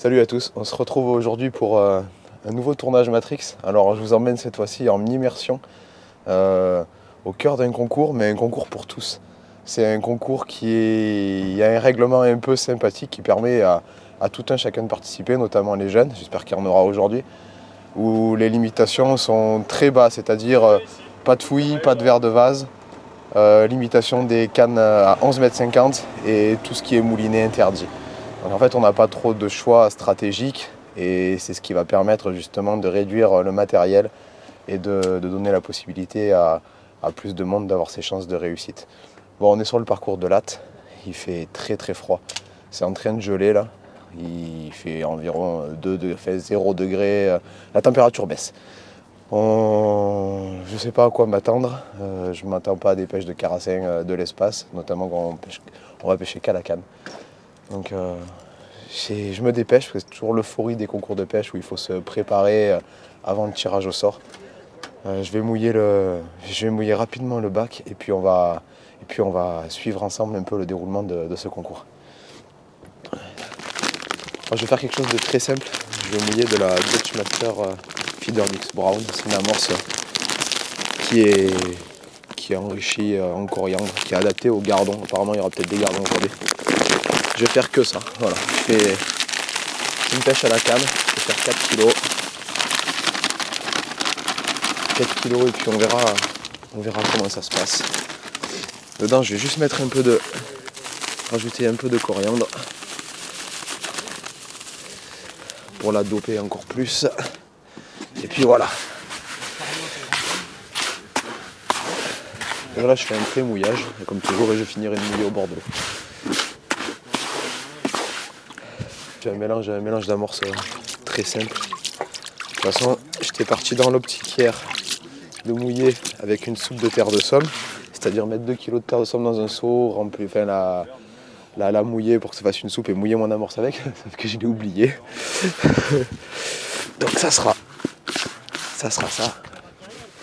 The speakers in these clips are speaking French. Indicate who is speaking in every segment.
Speaker 1: Salut à tous, on se retrouve aujourd'hui pour un nouveau tournage Matrix. Alors je vous emmène cette fois-ci en immersion au cœur d'un concours, mais un concours pour tous. C'est un concours il y a un règlement un peu sympathique qui permet à tout un chacun de participer, notamment les jeunes, j'espère qu'il y en aura aujourd'hui, où les limitations sont très bas, c'est-à-dire pas de fouilles, pas de verre de vase, limitation des cannes à 11,50 m et tout ce qui est mouliné interdit. Donc en fait, on n'a pas trop de choix stratégiques et c'est ce qui va permettre justement de réduire le matériel et de donner la possibilité à plus de monde d'avoir ses chances de réussite. Bon, on est sur le parcours de Latte, il fait très très froid, c'est en train de geler là, il fait environ 0 degré, la température baisse. Je ne sais pas à quoi m'attendre, je ne m'attends pas à des pêches de carassin de l'espace, notamment quand on va pêcher qu'à la canne. Donc je me dépêche parce que c'est toujours l'euphorie des concours de pêche où il faut se préparer avant le tirage au sort. Je vais mouiller rapidement le bac et puis on va suivre ensemble un peu le déroulement de ce concours. Alors, je vais faire quelque chose de très simple. Je vais mouiller de la Dutch Master Feeder Mix Brown. C'est une amorce qui est enrichie en coriandre, qui est adaptée au gardon. Apparemment il y aura peut-être des gardons aujourd'hui. Je vais faire que ça, voilà. Je fais une pêche à la canne, je vais faire 4 kg. 4 kg et puis on verra comment ça se passe. Dedans je vais juste rajouter un peu de coriandre pour la doper encore plus. Et puis voilà. Et là je fais un pré-mouillage, comme toujours, et je finirai de mouiller au bord de l'eau. J'ai un mélange d'amorces très simple. De toute façon, j'étais parti dans l'optique hier de mouiller avec une soupe de terre de Somme, c'est-à-dire mettre 2 kg de terre de Somme dans un seau, la mouiller pour que ça fasse une soupe et mouiller mon amorce avec, sauf que je l'ai oublié. Donc ça sera ça.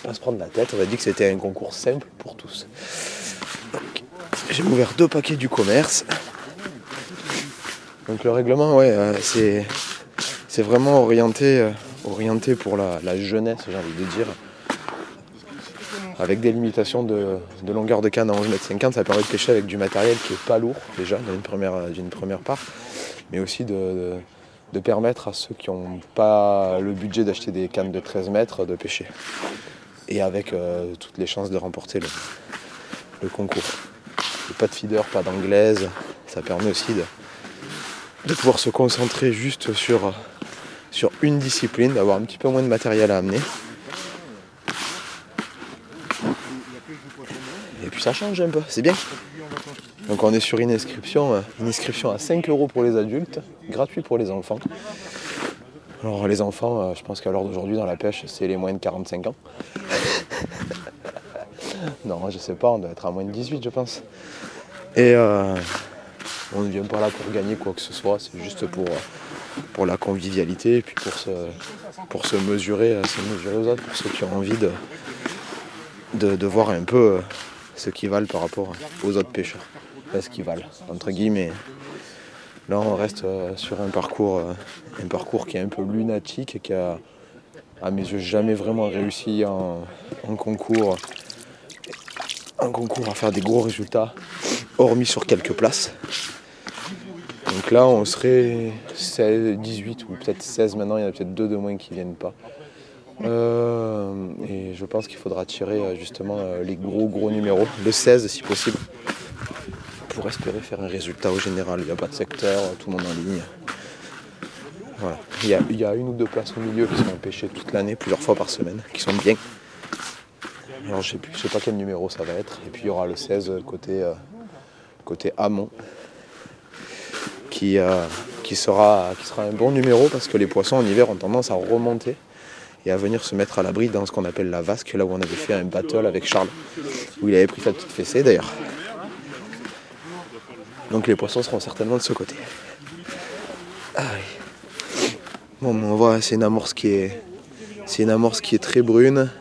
Speaker 1: On va se prendre la tête, on a dit que c'était un concours simple pour tous. Donc, j'ai ouvert 2 paquets du commerce. Donc le règlement, c'est vraiment orienté pour la jeunesse, j'ai envie de dire. Avec des limitations de longueur de canne à 11,50 m, ça permet de pêcher avec du matériel qui n'est pas lourd déjà d'une première part, mais aussi de permettre à ceux qui n'ont pas le budget d'acheter des cannes de 13 mètres de pêcher. Et avec toutes les chances de remporter le concours. Et pas de feeder, pas d'anglaise, ça permet aussi de pouvoir se concentrer juste sur une discipline, d'avoir un petit peu moins de matériel à amener. Et puis ça change un peu, c'est bien. Donc on est sur une inscription à 5 € pour les adultes, gratuit pour les enfants. Alors les enfants, je pense qu'à l'heure d'aujourd'hui dans la pêche, c'est les moins de 45 ans. Non, je sais pas, on doit être à moins de 18 je pense. Et on ne vient pas là pour gagner quoi que ce soit, c'est juste pour la convivialité et puis pour se mesurer aux autres, pour ceux qui ont envie de voir un peu ce qu'ils valent par rapport aux autres pêcheurs. Enfin, ce qu'ils valent, entre guillemets. Là on reste sur un parcours qui est un peu lunatique et qui a, à mes yeux, jamais vraiment réussi en concours à faire des gros résultats, hormis sur quelques places. Donc là on serait 16, 18 ou peut-être 16 maintenant, il y en a peut-être 2 de moins qui ne viennent pas. Et je pense qu'il faudra tirer justement les gros numéros, le 16 si possible, pour espérer faire un résultat au général. Il n'y a pas de secteur, tout le monde en ligne. Voilà. Il y a 1 ou 2 places au milieu qui sont pêchées toute l'année, plusieurs fois par semaine, qui sont bien. Alors je sais pas quel numéro ça va être. Et puis il y aura le 16 côté amont qui sera un bon numéro parce que les poissons en hiver ont tendance à remonter et à venir se mettre à l'abri dans ce qu'on appelle la vasque, là où on avait fait un battle avec Charles, où il avait pris sa petite fessée d'ailleurs. Donc les poissons seront certainement de ce côté. Ah oui. Bon, on voit, c'est une amorce qui est très brune,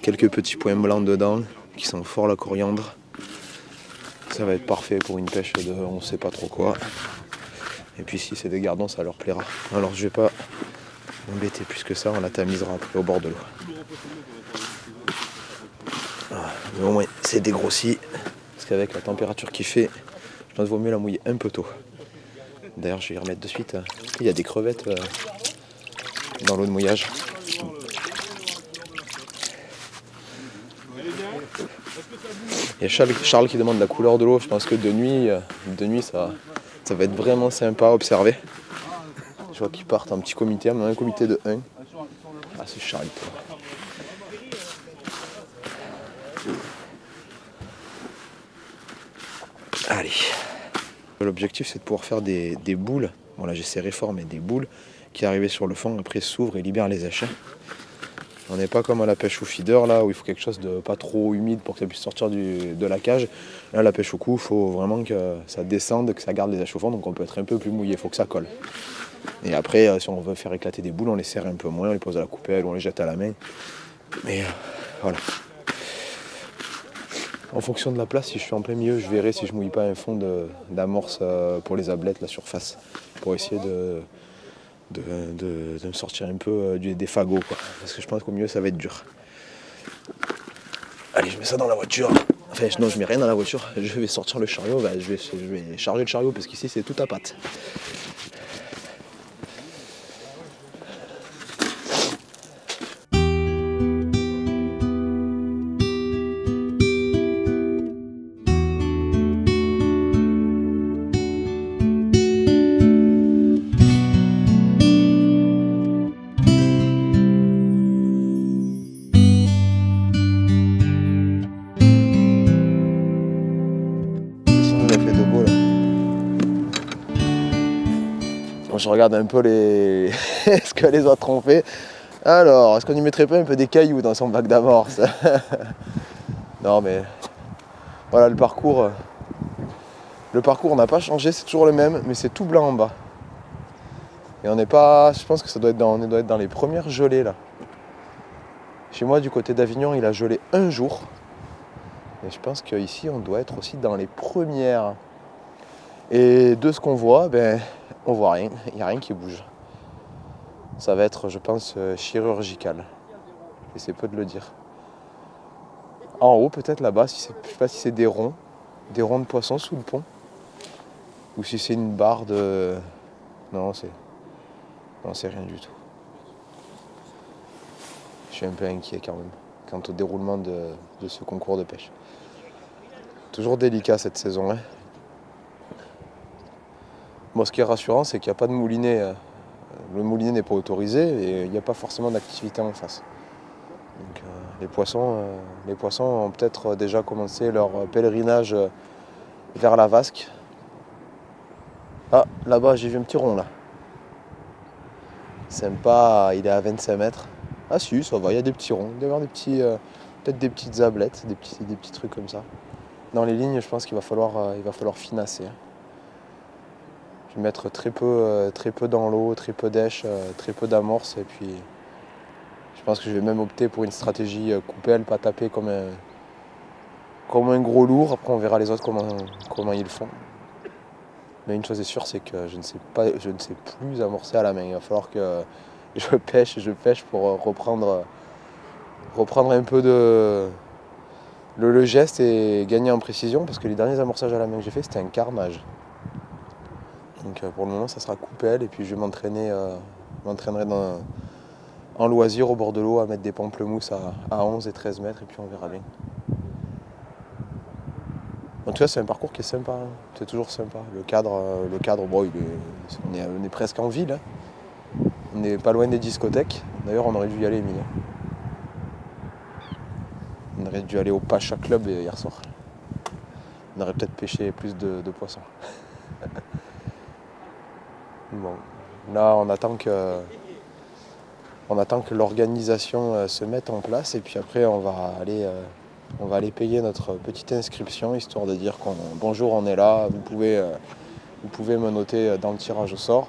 Speaker 1: quelques petits points blancs dedans, qui sont fort la coriandre. Ça va être parfait pour une pêche de on sait pas trop quoi. Et puis si c'est des gardons, ça leur plaira. Alors je vais pas m'embêter plus que ça, on la tamisera après au bord de l'eau. Mais au moins c'est dégrossi, parce qu'avec la température qu'il fait, je pense qu'il vaut mieux la mouiller un peu tôt. D'ailleurs je vais y remettre de suite. Il y a des crevettes dans l'eau de mouillage. Il y a Charles qui demande la couleur de l'eau. Je pense que de nuit ça va être vraiment sympa à observer. Je vois qu'ils partent en petit comité, un comité de 1. Ah, c'est Charles. Allez. L'objectif, c'est de pouvoir faire des boules. Bon, là, j'ai serré fort, mais des boules qui arrivent sur le fond, après s'ouvrent et libèrent les échets. On n'est pas comme à la pêche au feeder, là, où il faut quelque chose de pas trop humide pour que ça puisse sortir de la cage. Là, la pêche au cou, il faut vraiment que ça descende, que ça garde les échets au fond, donc on peut être un peu plus mouillé, il faut que ça colle. Et après, si on veut faire éclater des boules, on les serre un peu moins, on les pose à la coupelle, on les jette à la main. Mais voilà. En fonction de la place, si je suis en plein milieu, je verrai si je mouille pas un fond d'amorce pour les ablettes, la surface, pour essayer de me sortir un peu des fagots, quoi. Parce que je pense qu'au milieu, ça va être dur. Allez, je mets ça dans la voiture. Enfin, non, je mets rien dans la voiture. Je vais sortir le chariot. Je vais charger le chariot parce qu'ici, c'est tout à patte. Je regarde un peu ce que les autres ont fait. Alors, est-ce qu'on n'y mettrait pas un peu des cailloux dans son bac d'amorce? Non mais voilà, le parcours n'a pas changé, c'est toujours le même, mais c'est tout blanc en bas. Et on n'est pas, je pense que on doit être dans les premières gelées là. Chez moi du côté d'Avignon, il a gelé un jour. Et je pense qu'ici on doit être aussi dans les premières. Et de ce qu'on voit, on voit rien, il n'y a rien qui bouge. Ça va être, je pense, chirurgical. Et c'est peu de le dire. En haut, peut-être là-bas, je ne sais pas si c'est des ronds de poissons sous le pont. Ou si c'est une barre de... Non, c'est rien du tout. Je suis un peu inquiet quand même, quant au déroulement de ce concours de pêche. Toujours délicat cette saison, hein. Bon, ce qui est rassurant, c'est qu'il n'y a pas de moulinet. Le moulinet n'est pas autorisé et il n'y a pas forcément d'activité en face. Donc, les poissons ont peut-être déjà commencé leur pèlerinage vers la vasque. Ah, là-bas, j'ai vu un petit rond, là. Sympa, il est à 25 mètres. Ah si, ça va, il y a des petits ronds. Il doit y avoir peut-être des petites ablettes, des petits trucs comme ça. Dans les lignes, je pense qu'il va falloir finasser. Je vais mettre très peu dans l'eau, très peu d'èches, très peu d'amorce. Et puis, je pense que je vais même opter pour une stratégie coupelle, pas taper comme un gros lourd. Après, on verra les autres comment ils le font. Mais une chose est sûre, c'est que je ne sais plus amorcer à la main. Il va falloir que je pêche pour reprendre un peu le geste et gagner en précision. Parce que les derniers amorçages à la main que j'ai fait, c'était un carnage. Donc pour le moment, ça sera coupelle et puis je m'entraînerai en loisir au bord de l'eau à mettre des pamplemousses à 11 et 13 mètres et puis on verra bien. En tout cas, c'est un parcours qui est sympa, hein. C'est toujours sympa. Le cadre, bon, on est presque en ville, hein. On n'est pas loin des discothèques. D'ailleurs, on aurait dû y aller, Emilie. On aurait dû aller au Pacha Club hier soir. On aurait peut-être pêché plus de poissons. Bon, là on attend que l'organisation se mette en place et puis après on va aller payer notre petite inscription histoire de dire bonjour, on est là, vous pouvez me noter dans le tirage au sort.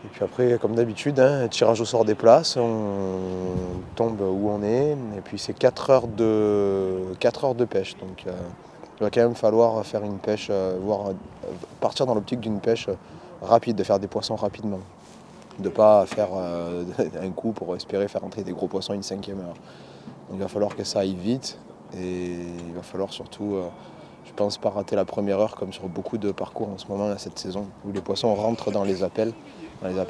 Speaker 1: Et puis après, comme d'habitude, hein, tirage au sort des places, on tombe où on est et puis c'est 4 heures de pêche. Donc il va quand même falloir faire une pêche, partir dans l'optique d'une pêche rapide, de faire des poissons rapidement. De ne pas faire un coup pour espérer faire entrer des gros poissons une 5e heure. Donc il va falloir que ça aille vite et il va falloir surtout, je pense, pas rater la première heure comme sur beaucoup de parcours en ce moment là, cette saison, où les poissons rentrent dans les appels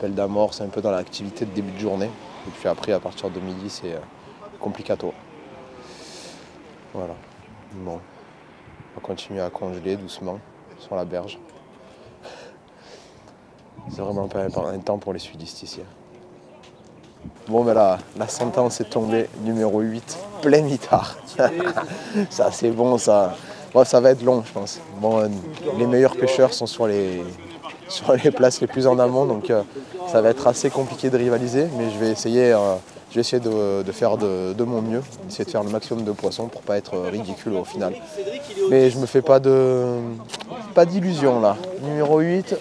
Speaker 1: d'amorce, un peu dans l'activité de début de journée. Et puis après, à partir de midi, c'est complicato. Voilà. Bon. On va continuer à congeler doucement sur la berge. C'est vraiment pas un temps pour les sudistes ici. Bon, mais là, la sentence est tombée, numéro 8, plein mitard. Ça, c'est bon, ça. Bon, ça va être long, je pense. Bon, les meilleurs pêcheurs sont sur les places les plus en amont, donc ça va être assez compliqué de rivaliser, mais je vais essayer de faire de mon mieux, essayer de faire le maximum de poissons pour pas être ridicule au final. Mais je me fais pas d'illusions là. Numéro 8.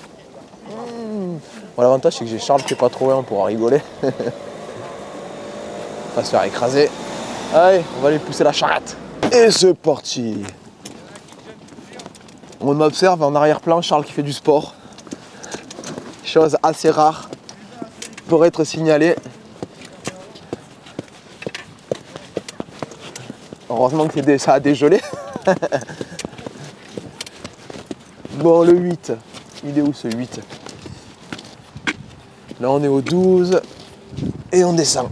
Speaker 1: Bon, l'avantage c'est que j'ai Charles qui est pas trop loin pour rigoler. On va se faire écraser. Allez, on va aller pousser la charrette. Et c'est parti. On observe en arrière-plan Charles qui fait du sport. Chose assez rare pour être signalée. Heureusement que ça a dégelé. Bon, le 8. Il est où ce 8? Là, on est au 12. Et on descend.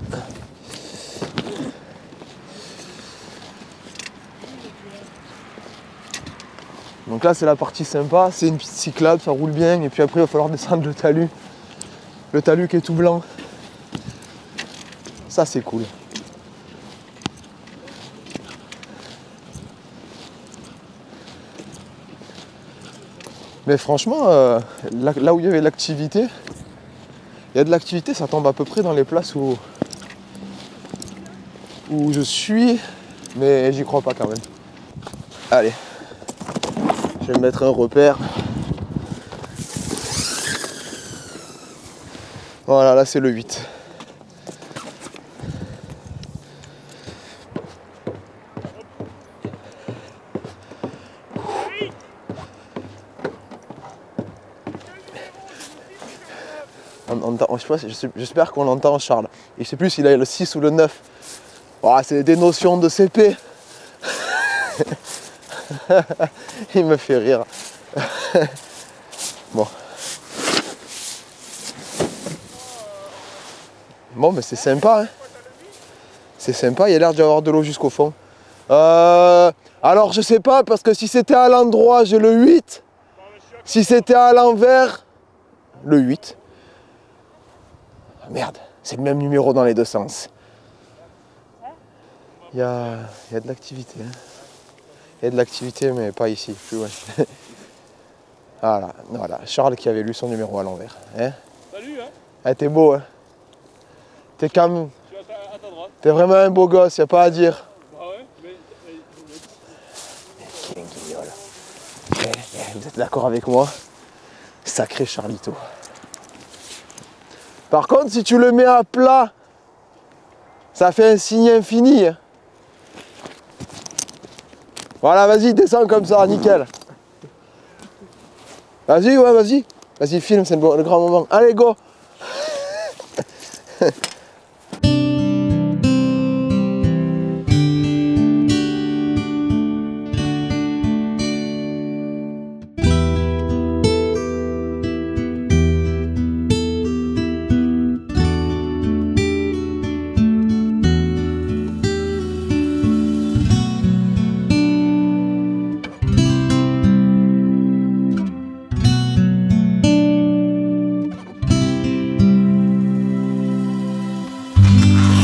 Speaker 1: Donc là, c'est la partie sympa. C'est une piste cyclable, ça roule bien. Et puis après, il va falloir descendre le talus. Le talus qui est tout blanc. Ça, c'est cool. Mais franchement, là où il y avait l'activité, il y a de l'activité, ça tombe à peu près dans les places où je suis, mais j'y crois pas quand même. Allez, je vais mettre un repère. Voilà, là c'est le 8. J'espère qu'on l'entend Charles. Et je sais plus s'il a le 6 ou le 9. Oh, c'est des notions de CP. Il me fait rire. Bon. Bon, mais c'est sympa, hein. C'est sympa, il y a l'air d'y avoir de l'eau jusqu'au fond. Alors je sais pas, parce que si c'était à l'endroit, j'ai le 8. Si c'était à l'envers, le 8. Merde, c'est le même numéro dans les deux sens. Il y a de l'activité. Hein. Il y a de l'activité, mais pas ici, plus loin. Voilà, Charles qui avait lu son numéro à l'envers. Hein.
Speaker 2: Salut, hein.
Speaker 1: Ah, t'es beau, hein. T'es calme. T'es vraiment un beau gosse, y a pas à dire.
Speaker 2: Ah ouais, mais
Speaker 1: Quel guignol. Vous êtes d'accord avec moi? Sacré Charlito. Par contre, si tu le mets à plat, ça fait un signe infini. Hein. Voilà, vas-y, descends comme ça, nickel. Vas-y, ouais, vas-y. Vas-y, filme, c'est le grand moment. Allez, go.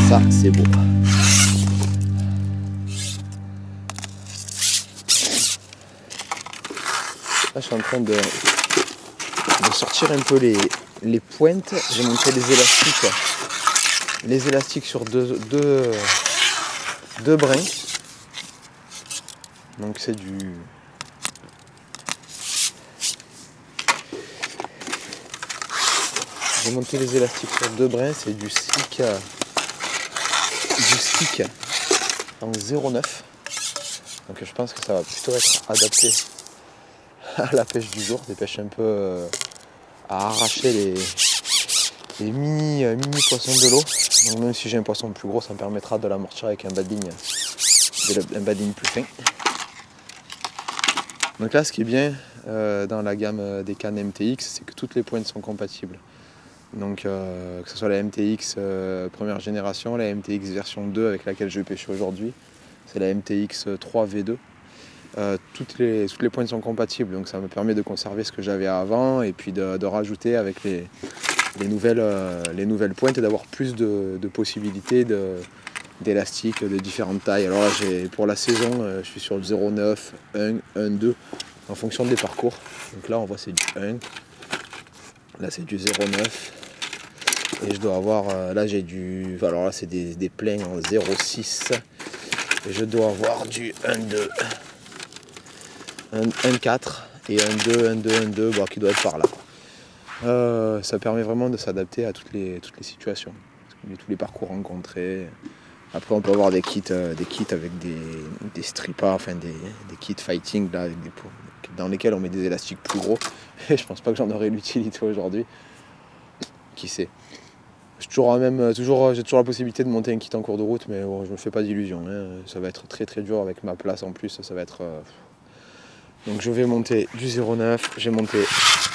Speaker 1: Ça, c'est beau. Là, je suis en train de sortir un peu les pointes. J'ai monté les élastiques sur deux brins. Donc c'est du... J'ai monté les élastiques sur deux brins, c'est du slick en 0,9. Donc je pense que ça va plutôt être adapté à la pêche du jour, des pêches un peu à arracher les mini poissons de l'eau. Donc même si j'ai un poisson plus gros, ça me permettra de l'amortir avec un badding plus fin. Donc là, ce qui est bien dans la gamme des cannes MTX, c'est que toutes les pointes sont compatibles. Donc que ce soit la MTX première génération, la MTX version 2 avec laquelle je vais pêcher aujourd'hui, c'est la MTX 3 V2. Toutes les pointes sont compatibles, donc ça me permet de conserver ce que j'avais avant et puis de rajouter avec les nouvelles pointes et d'avoir plus de possibilités d'élastiques de différentes tailles. Alors là, pour la saison, je suis sur le 0,9, 1, 1, 2 en fonction des parcours. Donc là, on voit c'est du 1, là c'est du 0,9 et je dois avoir, là j'ai du, alors là c'est des pleins en 0,6 et je dois avoir du 1,2. 1,4 et 1,2, 1,2, 1,2, bon, qui doit être par là. Ça permet vraiment de s'adapter à toutes les situations, tous les parcours rencontrés. Après on peut avoir des kits avec des stripas, enfin des kits fighting là, dans lesquels on met des élastiques plus gros. Et je pense pas que j'en aurai l'utilité aujourd'hui. Qui sait. J'ai toujours la possibilité de monter un kit en cours de route, mais bon, je me fais pas d'illusions. Hein. Ça va être très très dur avec ma place en plus, ça va être. Donc je vais monter du 0,9, j'ai monté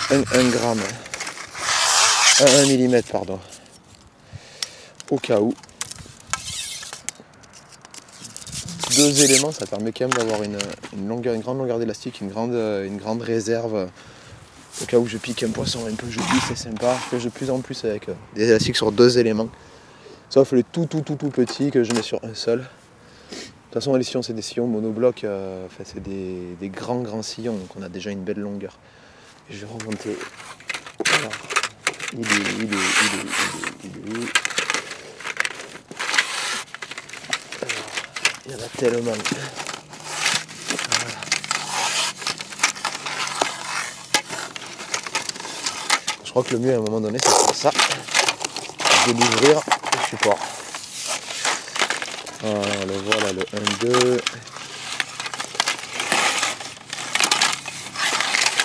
Speaker 1: 1 gramme, 1 mm pardon, au cas où. 2 éléments, ça permet quand même d'avoir une grande longueur d'élastique, une grande réserve au cas où je pique un poisson un peu joli, c'est sympa. Je pêche de plus en plus avec des élastiques sur 2 éléments, sauf les tout petits que je mets sur un seul. De toute façon, les sillons, c'est des sillons monoblocs, c'est des grands sillons, donc on a déjà une belle longueur. Et je vais remonter. Voilà. Il est où? Alors, il y en a tellement. Voilà. Je crois que le mieux à un moment donné, c'est faire ça. De l'ouvrir au support. Voilà le 1-2.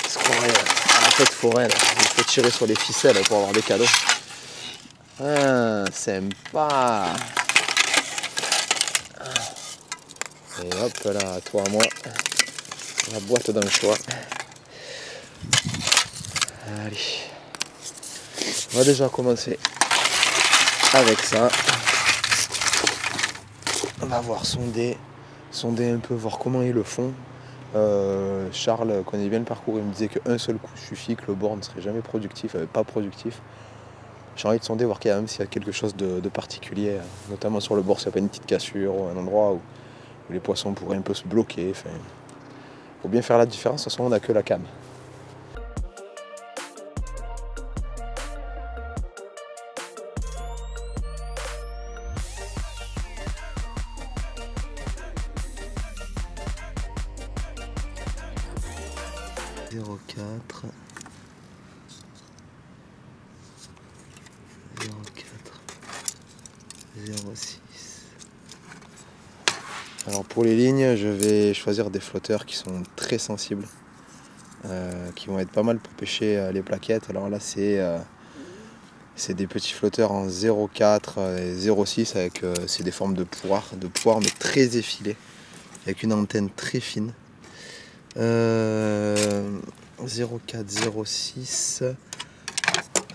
Speaker 1: Se croirait à la fête foraine. Il faut tirer sur les ficelles pour avoir des cadeaux. Ah, sympa. Et hop là, toi à moi. La boîte dans le choix. Allez. On va déjà commencer avec ça. On va voir sonder un peu, voir comment ils le font. Charles connaît bien le parcours, il me disait qu'un seul coup suffit, que le bord ne serait jamais productif, pas productif. J'ai envie de sonder, voir quand même s'il y a quelque chose de particulier, notamment sur le bord, s'il n'y a pas une petite cassure ou un endroit où les poissons pourraient un peu se bloquer. Enfin, faut bien faire la différence, de toute façon on n'a que la cam. .04 0,6. Alors pour les lignes, je vais choisir des flotteurs qui sont très sensibles, qui vont être pas mal pour pêcher les plaquettes. Alors là c'est des petits flotteurs en 0,4 et 0,6 avec c'est des formes de poire mais très effilées, avec une antenne très fine. 0,4, 0,6.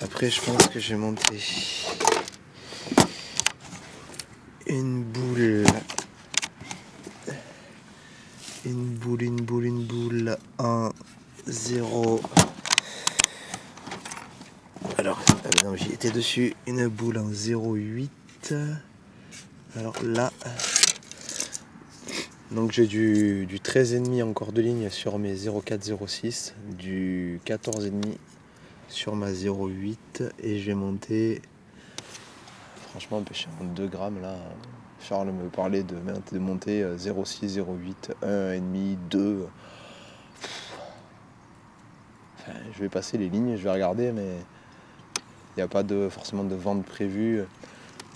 Speaker 1: Après je pense que j'ai monté une boule en 0. Alors non, j'y étais dessus, une boule en 0,8. Alors là, donc j'ai du 13,5 encore de ligne sur mes 0,4, 0,6, du 14,5 sur ma 0,8 et je vais monter, franchement pêcher en 2 grammes là. Charles me parlait de monter 0,6, 0,8, 1,5, 2. Enfin, je vais passer les lignes, je vais regarder, mais il n'y a pas forcément de vente prévue.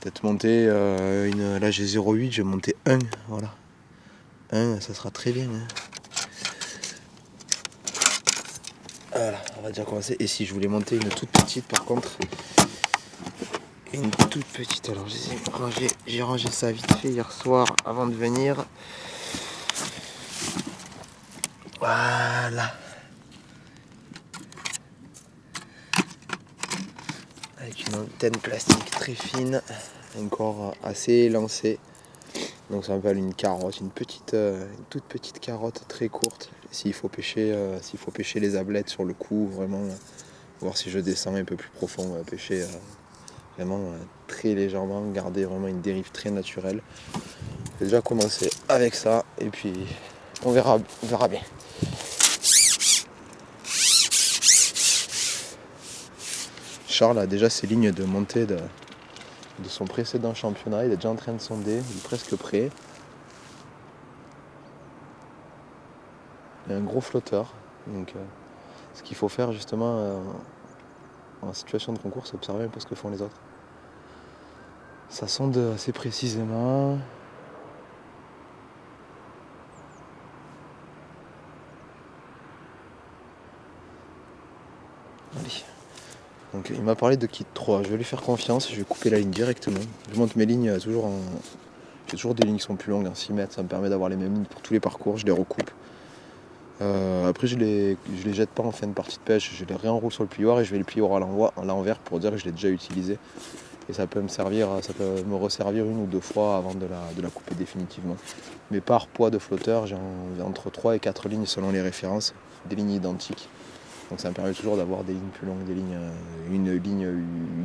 Speaker 1: Peut-être monter là j'ai 0,8, je vais monter 1, voilà. 1, ça sera très bien. Hein. Voilà, on va déjà commencer. Et si je voulais monter une toute petite par contre, une toute petite, alors j'ai rangé ça vite fait hier soir avant de venir. Voilà. Avec une antenne plastique très fine, encore assez élancée. Donc ça s'appelle une carotte, une toute petite carotte très courte. S'il faut pêcher les ablettes sur le coup, vraiment, voir si je descends un peu plus profond, pêcher vraiment très légèrement, garder vraiment une dérive très naturelle. J'ai déjà commencé avec ça et puis on verra bien. Charles a déjà ses lignes de montée de son précédent championnat, il est déjà en train de sonder, il est presque prêt. Il y a un gros flotteur, donc ce qu'il faut faire justement en situation de concours, c'est observer un peu ce que font les autres. Ça sonde assez précisément. Allez. Donc il m'a parlé de kit 3, je vais lui faire confiance, je vais couper la ligne directement. Je monte mes lignes toujours en... J'ai toujours des lignes qui sont plus longues, en 6 mètres, ça me permet d'avoir les mêmes lignes pour tous les parcours, je les recoupe. Après je les jette pas en fin de partie de pêche, je les réenroule sur le plioir et je vais le plioir à l'envers pour dire que je l'ai déjà utilisé. Et ça peut me resservir 1 ou 2 fois avant de la couper définitivement. Mais par poids de flotteur, j'ai entre 3 et 4 lignes selon les références, des lignes identiques. Donc ça me permet toujours d'avoir des lignes plus longues, une ligne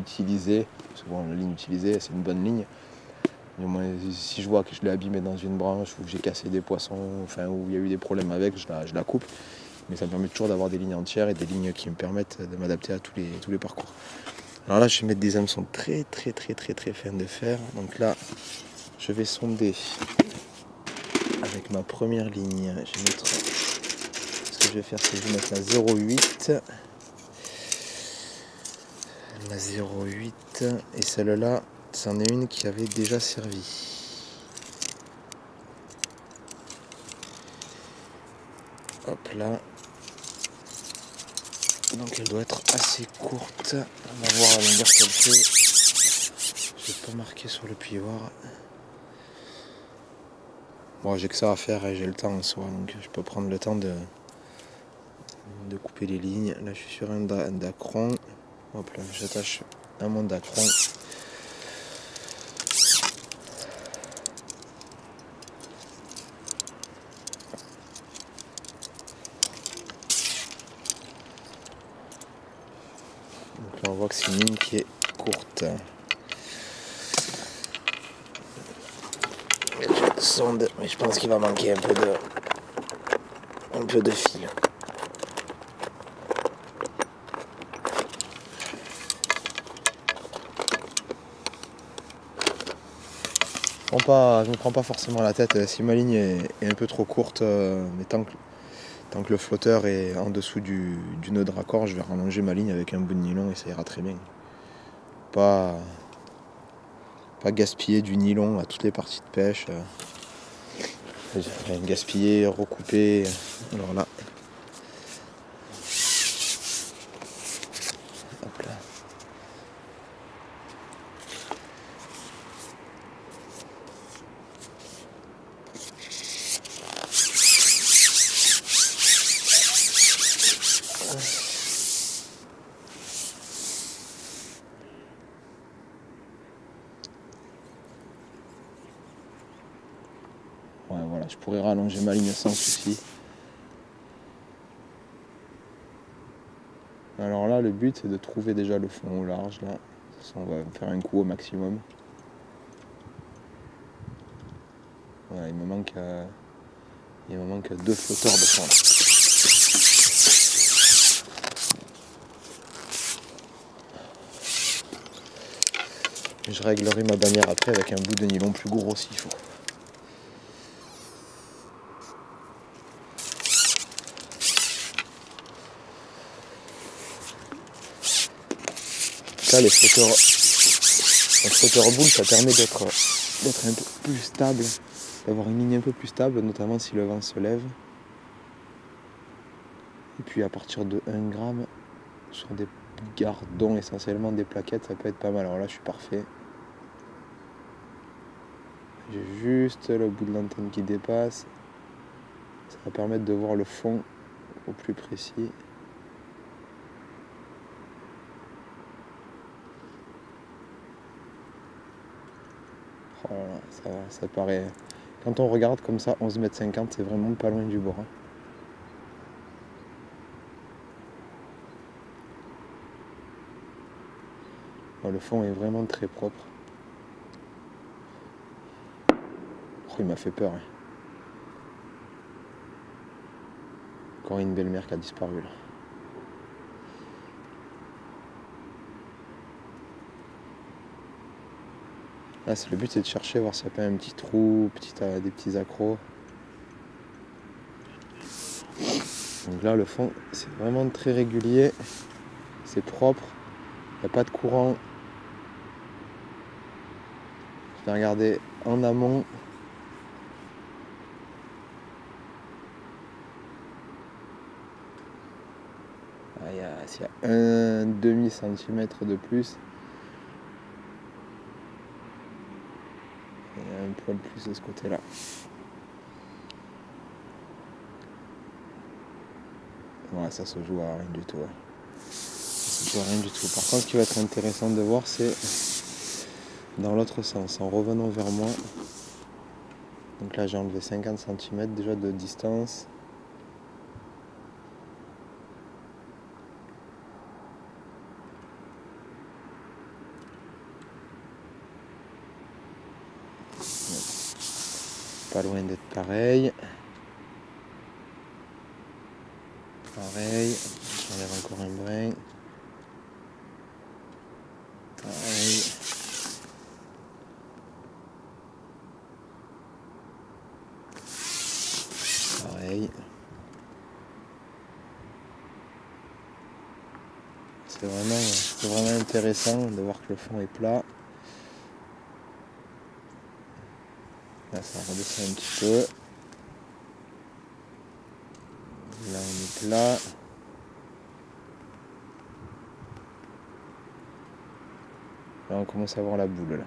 Speaker 1: utilisée. Souvent la ligne utilisée, c'est une bonne ligne. Et au moins, si je vois que je l'ai abîmé dans une branche ou que j'ai cassé des poissons, enfin où il y a eu des problèmes avec, je la coupe. Mais ça me permet toujours d'avoir des lignes entières et des lignes qui me permettent de m'adapter à tous les parcours. Alors là, je vais mettre des hameçons très fins de fer. Donc là, je vais sonder avec ma première ligne. Ce que je vais faire, c'est que je vais mettre la 0,8. La 0,8. Et celle-là, c'en est une qui avait déjà servi. Hop là. Donc elle doit être assez courte. On va voir la longueur qu'elle fait. Je vais pas marquer sur le plioir. Bon, j'ai que ça à faire et j'ai le temps en soi, donc je peux prendre le temps de couper les lignes. Là je suis sur un dacron. Hop là, j'attache à mon dacron. Donc là on voit que c'est une ligne qui est courte. Je sonde, mais je pense qu'il va manquer un peu de fil. Je me prends pas forcément la tête si ma ligne est un peu trop courte, mais tant que le flotteur est en dessous du nœud de raccord, je vais rallonger ma ligne avec un bout de nylon et ça ira très bien. Pas gaspiller du nylon à toutes les parties de pêche. Gaspiller, recouper. Alors là. Hop là. Ouais, voilà, je pourrais rallonger ma ligne sans souci. Alors là, le but c'est de trouver déjà le fond au large. Là, on va faire un coup au maximum. Voilà, il me manque 2 flotteurs de fond. Je réglerai ma bannière après avec un bout de nylon plus gros s'il faut. Là, les flotteurs boule, ça permet d'être un peu plus stable d'avoir une ligne un peu plus stable, notamment si le vent se lève. Et puis à partir de 1 gramme, sur des gardons essentiellement des plaquettes, ça peut être pas mal. Alors là je suis parfait. J'ai juste le bout de l'antenne qui dépasse. Ça va permettre de voir le fond au plus précis. Oh là là, ça paraît... Quand on regarde comme ça, 11,50 m, c'est vraiment pas loin du bord. Hein. Oh, le fond est vraiment très propre. Oh, il m'a fait peur. Hein. Encore une belle-mère qui a disparu là. Là, le but c'est de chercher, voir s'il n'y a pas un petit trou, des petits accros. Donc là, le fond, c'est vraiment très régulier. C'est propre. Il n'y a pas de courant. Je vais regarder en amont. S'il y a un demi-centimètre de plus, il y a un poil plus de ce côté-là. Ouais, ça se joue à rien du tout. Ouais. Ça se joue à rien du tout. Par contre, ce qui va être intéressant de voir, c'est dans l'autre sens, en revenant vers moi. Donc là, j'ai enlevé 50 cm déjà de distance. Pas loin d'être pareil. Pareil. J'enlève encore un brin. Pareil. Pareil. C'est vraiment intéressant de voir que le fond est plat. Là, ça redescend un petit peu. Là, on est plat. Là, on commence à voir la boule. Là.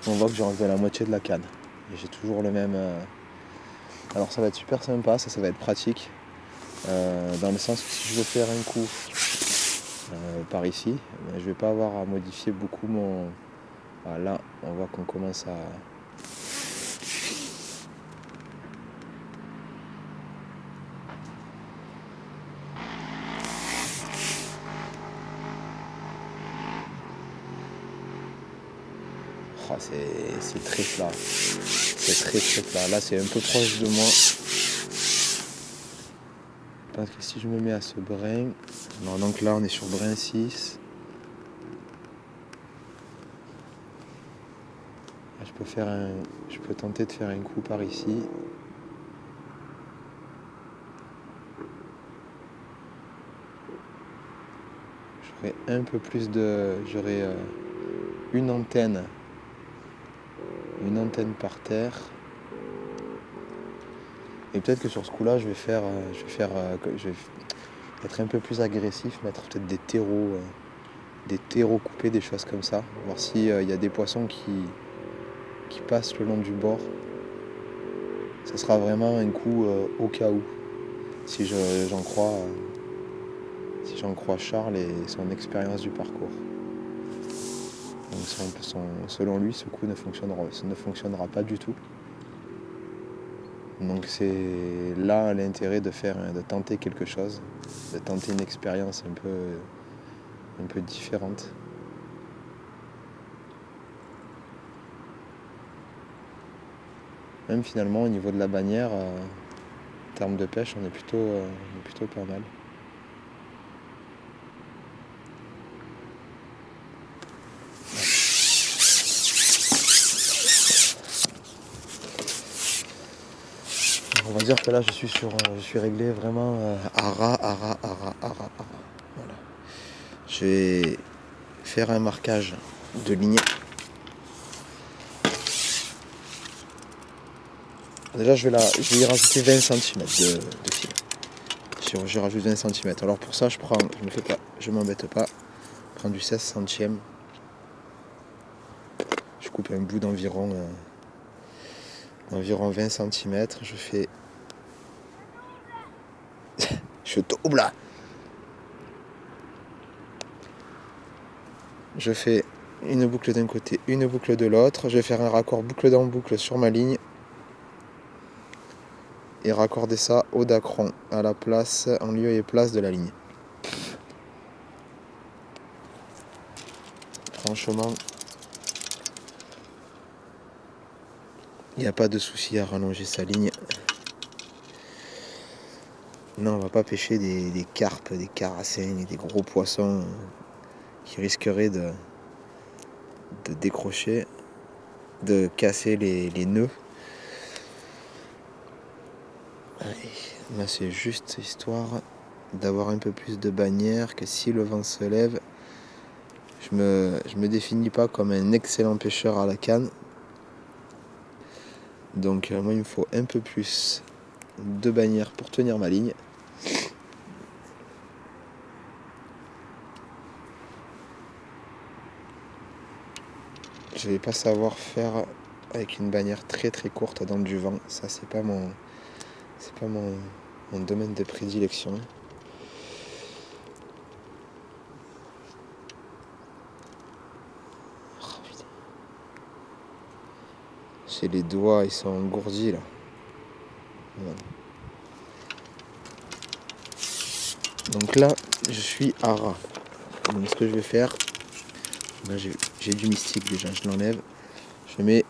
Speaker 1: On voit que j'ai enlevé la moitié de la canne. Et j'ai toujours le même... Alors, ça va être super sympa, ça va être pratique. Dans le sens que si je veux faire un coup par ici, je ne vais pas avoir à modifier beaucoup mon... Là, on voit qu'on commence à... Oh, c'est très plat. C'est très plat. Là, c'est un peu proche de moi. Je pense que si je me mets à ce brin... Alors, donc là, on est sur brin 6. Je peux tenter de faire un coup par ici. J'aurai un peu plus de... J'aurai une antenne par terre. Et peut-être que sur ce coup-là, je vais être un peu plus agressif, mettre peut-être des terreaux coupés, des choses comme ça. Voir s'il y a des poissons qui passent le long du bord. Ça sera vraiment un coup au cas où. Si j'en crois Charles et son expérience du parcours. Donc selon lui, ce coup ne fonctionnera pas du tout. Donc c'est là l'intérêt de tenter quelque chose, de tenter une expérience un peu différente. Même finalement au niveau de la bannière, en termes de pêche, on est plutôt pas mal. On va dire que là je suis réglé vraiment à ras. Voilà. Je vais faire un marquage de ligne. Déjà je vais y rajouter 20 cm de fil. Je rajoute 20 cm. Alors pour ça je m'embête pas. Je prends du 16 centièmes. Je coupe un bout d'environ 20 cm. Je fais. Je tombe là. Je fais une boucle d'un côté, une boucle de l'autre. Je vais faire un raccord boucle dans boucle sur ma ligne. Et raccorder ça au dacron, à la place, en lieu et place de la ligne. Franchement, il n'y a pas de souci à rallonger sa ligne. Non, on va pas pêcher des carpes, des carassins et des gros poissons qui risqueraient de décrocher, de casser les nœuds. Là, c'est juste histoire d'avoir un peu plus de bannière, que si le vent se lève, je me définis pas comme un excellent pêcheur à la canne. Donc moi, il me faut un peu plus de bannière pour tenir ma ligne. Je vais pas savoir faire avec une bannière très très courte dans du vent. Ça, c'est pas mon domaine de prédilection. J'ai les doigts, ils sont engourdis là. Voilà. Donc là, je suis à ras. Donc ce que je vais faire, là j'ai du mystique déjà, je l'enlève. Je mets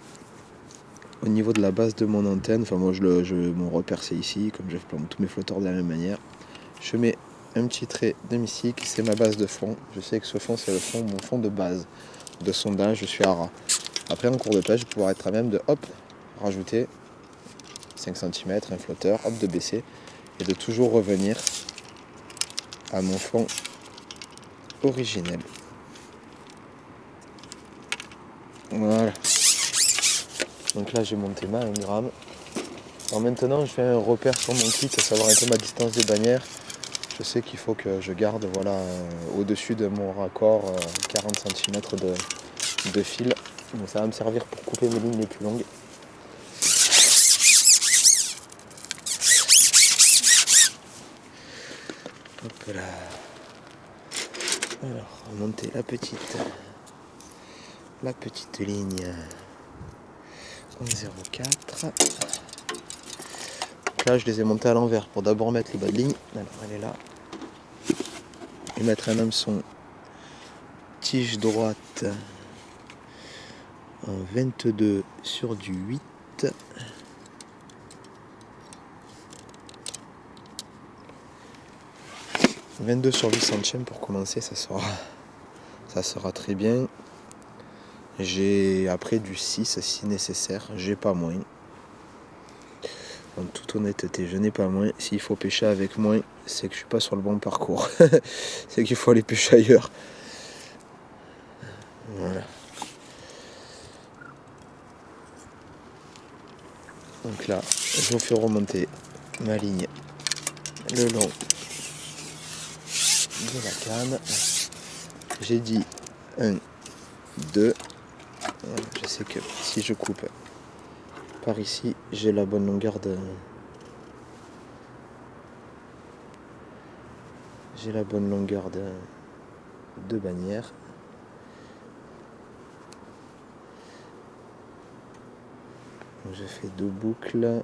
Speaker 1: au niveau de la base de mon antenne, enfin moi mon repère c'est ici, comme je plante tous mes flotteurs de la même manière. Je mets un petit trait de mystique, c'est ma base de fond. Je sais que ce fond c'est mon fond de base de sondage, je suis à ras. Après en cours de pêche, je vais pouvoir être à même de rajouter 5 cm, un flotteur, de baisser et de toujours revenir à mon fond originel. Voilà. Donc là j'ai monté ma 1 gramme. Alors maintenant je fais un repère sur mon kit, à savoir un peu ma distance des bannières. Je sais qu'il faut que je garde au-dessus de mon raccord 40 cm de fil. Donc ça va me servir pour couper mes lignes les plus longues. Hop là. Alors, monter la petite ligne 1,04. Donc là, je les ai montés à l'envers pour d'abord mettre les bas de ligne. Alors, elle est là. Et mettre un hameçon tige droite en 22 sur du 8. « 22 sur 8 centièmes pour commencer, ça sera très bien. J'ai après du 6 si nécessaire, j'ai pas moins. En toute honnêteté, je n'ai pas moins. S'il faut pêcher avec moins, c'est que je suis pas sur le bon parcours. C'est qu'il faut aller pêcher ailleurs. Voilà. Donc là, je vous fais remonter ma ligne le long de la canne. J'ai dit 1, 2. Je sais que si je coupe par ici, j'ai la bonne longueur de bannière. Donc je fais 2 boucles.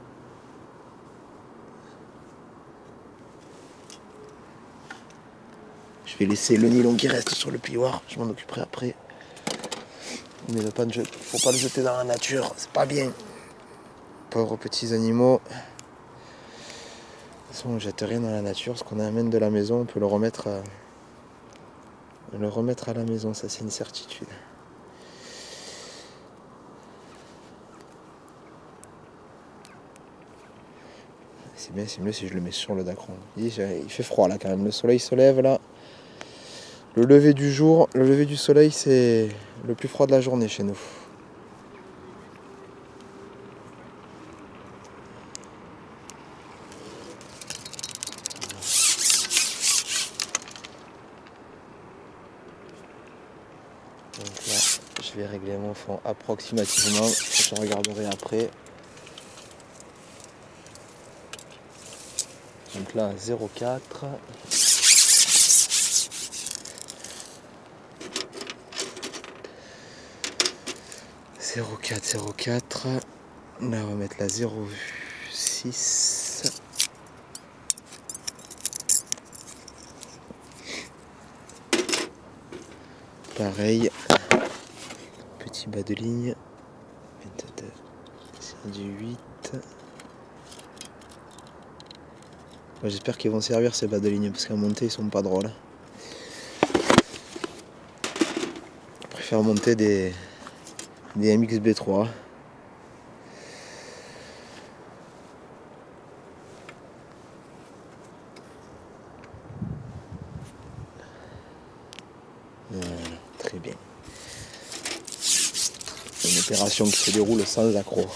Speaker 1: Je vais laisser le nylon qui reste sur le plioir, je m'en occuperai après. Mais faut pas le jeter dans la nature, c'est pas bien. Pauvres petits animaux. De toute façon, on ne jette rien dans la nature. Ce qu'on amène de la maison, on peut le remettre à la maison, ça c'est une certitude. C'est bien, c'est mieux si je le mets sur le dacron. Il fait froid là quand même, le soleil se lève là. Le lever du soleil, c'est le plus froid de la journée chez nous. je vais régler mon fond approximativement, je regarderai après. Donc là 0,4. Zéro quatre. Là on va mettre la 0,6. Pareil, petit bas de ligne, 22 sur du 8. Bon, j'espère qu'ils vont servir ces bas de ligne parce qu'à monter ils sont pas drôles. Je préfère monter des MXB3. Voilà, très bien. Une opération qui se déroule sans accroc.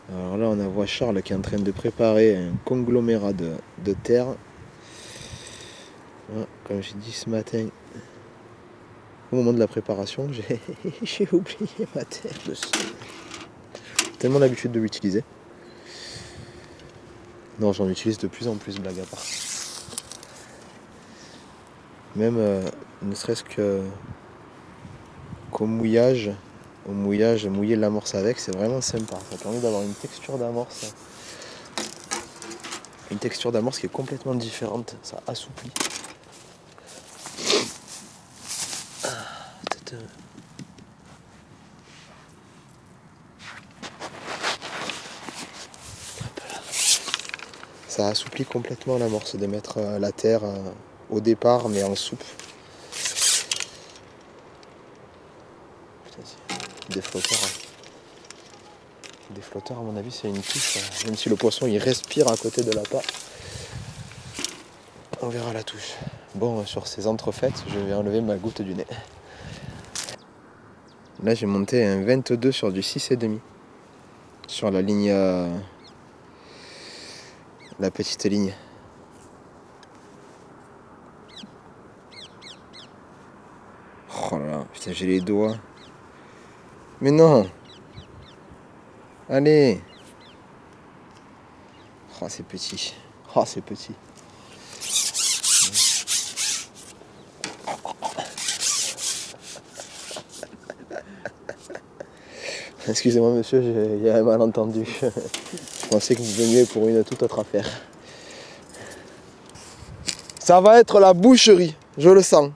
Speaker 1: Alors là, on voit Charles qui est en train de préparer un conglomérat de terre. Voilà, comme j'ai dit ce matin, au moment de la préparation, j'ai oublié ma terre dessus. Tellement l'habitude de l'utiliser. Non, j'en utilise de plus en plus, blague à part. Même ne serait-ce qu'au mouillage. Au mouillage, mouiller l'amorce avec, c'est vraiment sympa. Ça permet d'avoir une texture d'amorce. Une texture d'amorce qui est complètement différente. Ça assouplit. Ça assouplit complètement l'amorce de mettre la terre au départ, mais en soupe. Des flotteurs. Des flotteurs, à mon avis, c'est une touche. Même si le poisson il respire à côté de l'appât, on verra la touche. Bon, sur ces entrefaites, je vais enlever ma goutte du nez. Là, j'ai monté un 22 sur du 6,5. Sur la ligne. La petite ligne. Oh là là, putain, j'ai les doigts. Mais non! Allez! Oh, c'est petit. Oh, c'est petit. Excusez-moi monsieur, il y a un malentendu. Je pensais que vous veniez pour une toute autre affaire. Ça va être la boucherie, je le sens.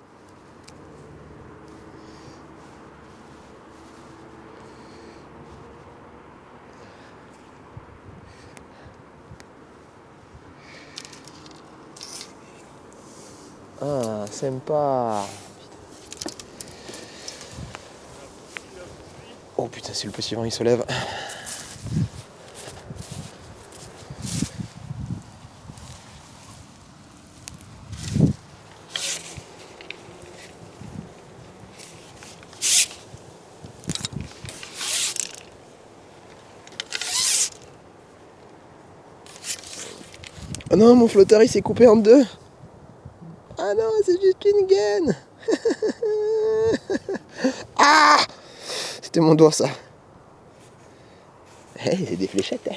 Speaker 1: Ah, sympa. Oh putain, si le petit vent il se lève. Oh non, mon flotteur il s'est coupé en deux. Ah non, c'est juste une gaine. Ah, c'était mon doigt ça. Hey, c'est des fléchettes.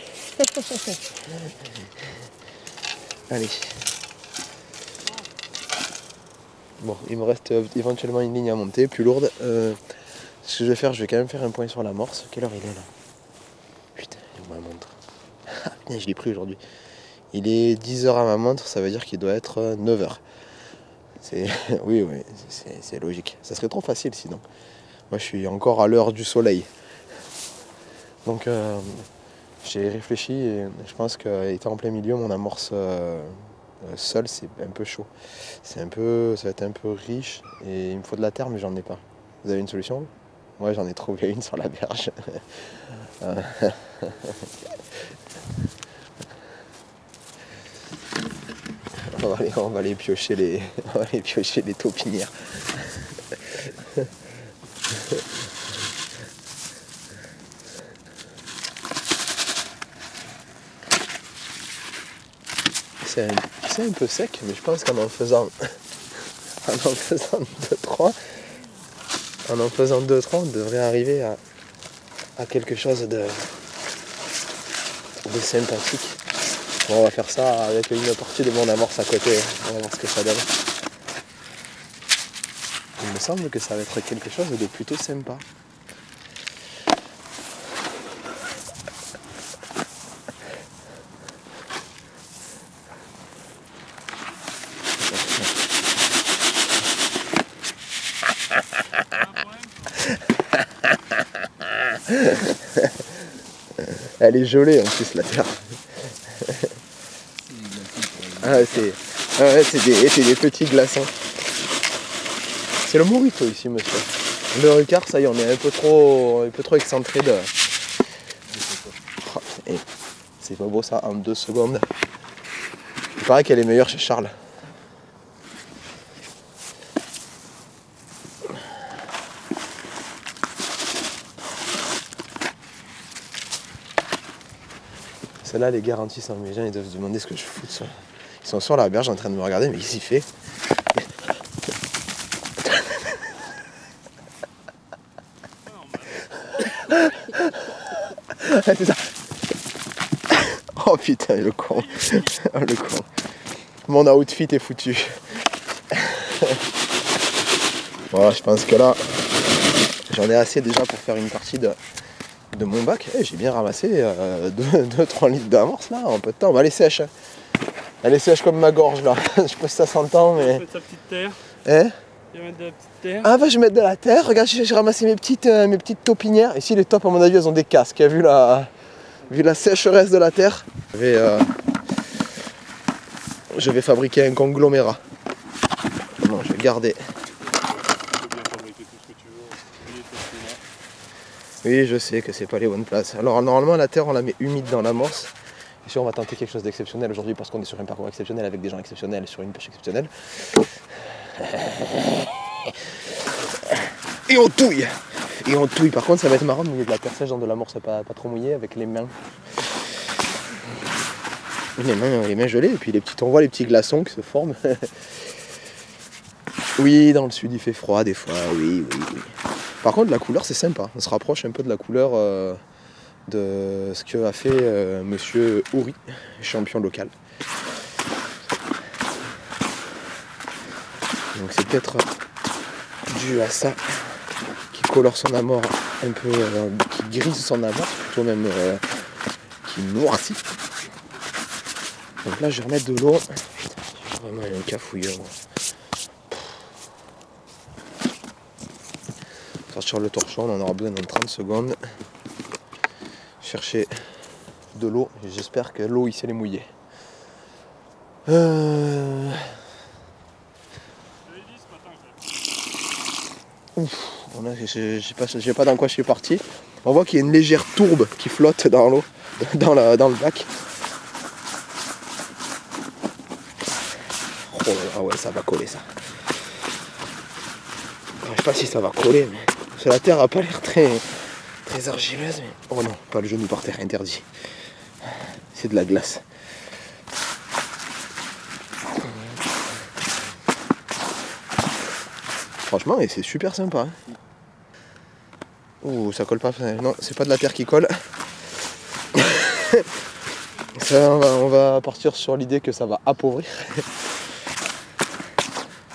Speaker 1: Allez. Bon, il me reste éventuellement une ligne à monter, plus lourde. Ce que je vais faire, je vais quand même faire un point sur l'amorce. Quelle heure il est là? Putain, il ma montre. Ah putain, je l'ai pris aujourd'hui. Il est 10h à ma montre, ça veut dire qu'il doit être 9h. Oui, c'est logique. Ça serait trop facile sinon. Moi, je suis encore à l'heure du soleil. Donc, j'ai réfléchi et je pense qu'étant en plein milieu, mon amorce seule, c'est un peu chaud. Ça va être un peu riche et il me faut de la terre, mais j'en ai pas. Vous avez une solution? Moi, j'en ai trouvé une sur la berge. On va aller piocher les taupinières. c'est un peu sec, mais je pense qu'en en faisant 2-3, on devrait arriver à quelque chose de sympathique. Bon, on va faire ça avec une partie de mon amorce à côté, on va voir ce que ça donne. Il me semble que ça va être quelque chose de plutôt sympa. Elle est gelée en plus la terre. C'est des petits glaçons. C'est le mojito ici, monsieur. Le Ricard, ça y est, on est un peu trop excentré de... C'est pas beau ça, en 2 secondes. Il paraît qu'elle est meilleure chez Charles. Celle-là, les garanties sont les gens, ils doivent se demander ce que je fous de ça. Ils sont sur la berge en train de me regarder, mais qu'est-ce qu'il fait? C'est ça. Oh putain, le con. Oh, le con. Mon outfit est foutu. Voilà, je pense que là, j'en ai assez déjà pour faire une partie de mon bac. J'ai bien ramassé 2-3 litres d'amorce là en peu de temps. Bah, elle est sèche. Elle est sèche comme ma gorge là. Je sais pas si ça s'entend, mais.
Speaker 2: Tu vas mettre ta petite terre.
Speaker 1: Hein?
Speaker 2: Tu vas mettre de la petite terre.
Speaker 1: Ah bah je vais mettre de la terre. Regarde, j'ai ramassé mes petites taupinières. Ici les taupes à mon avis elles ont des casques. Vu la sécheresse de la terre. Je vais fabriquer un conglomérat. Non, je vais garder. Oui, je sais que c'est pas les bonnes places. Alors normalement la terre on la met humide dans l'amorce. Et si on va tenter quelque chose d'exceptionnel aujourd'hui parce qu'on est sur un parcours exceptionnel avec des gens exceptionnels sur une pêche exceptionnelle. Et on touille. Par contre ça va être marrant de mouiller de la terre sèche dans de l'amorce pas trop mouillée avec les mains. Les mains gelées et puis on voit les petits glaçons qui se forment. Oui, dans le sud il fait froid des fois, oui. Par contre la couleur c'est sympa, on se rapproche un peu de la couleur de ce que a fait monsieur Ouri, champion local. Donc c'est peut-être dû à ça qui colore son amorce un peu, qui grise son amorce, plutôt même qui noircit. Donc là je vais remettre de l'eau. Vraiment un cafouilleur. Sortir le torchon, on en aura besoin dans 30 secondes. Chercher de l'eau, et j'espère que l'eau ici elle est mouillée. Ouf, j'ai pas dans quoi je suis parti. On voit qu'il y a une légère tourbe qui flotte dans l'eau, dans le bac. Oh là là, ouais, ça va coller ça. Je sais pas si ça va coller, mais parce que la terre a pas l'air très argileuse. Mais... Oh non, pas le genou par terre, interdit. C'est de la glace. Franchement, et c'est super sympa. Hein. Ouh, ça colle pas. Non, c'est pas de la terre qui colle. Ça, on va partir sur l'idée que ça va appauvrir.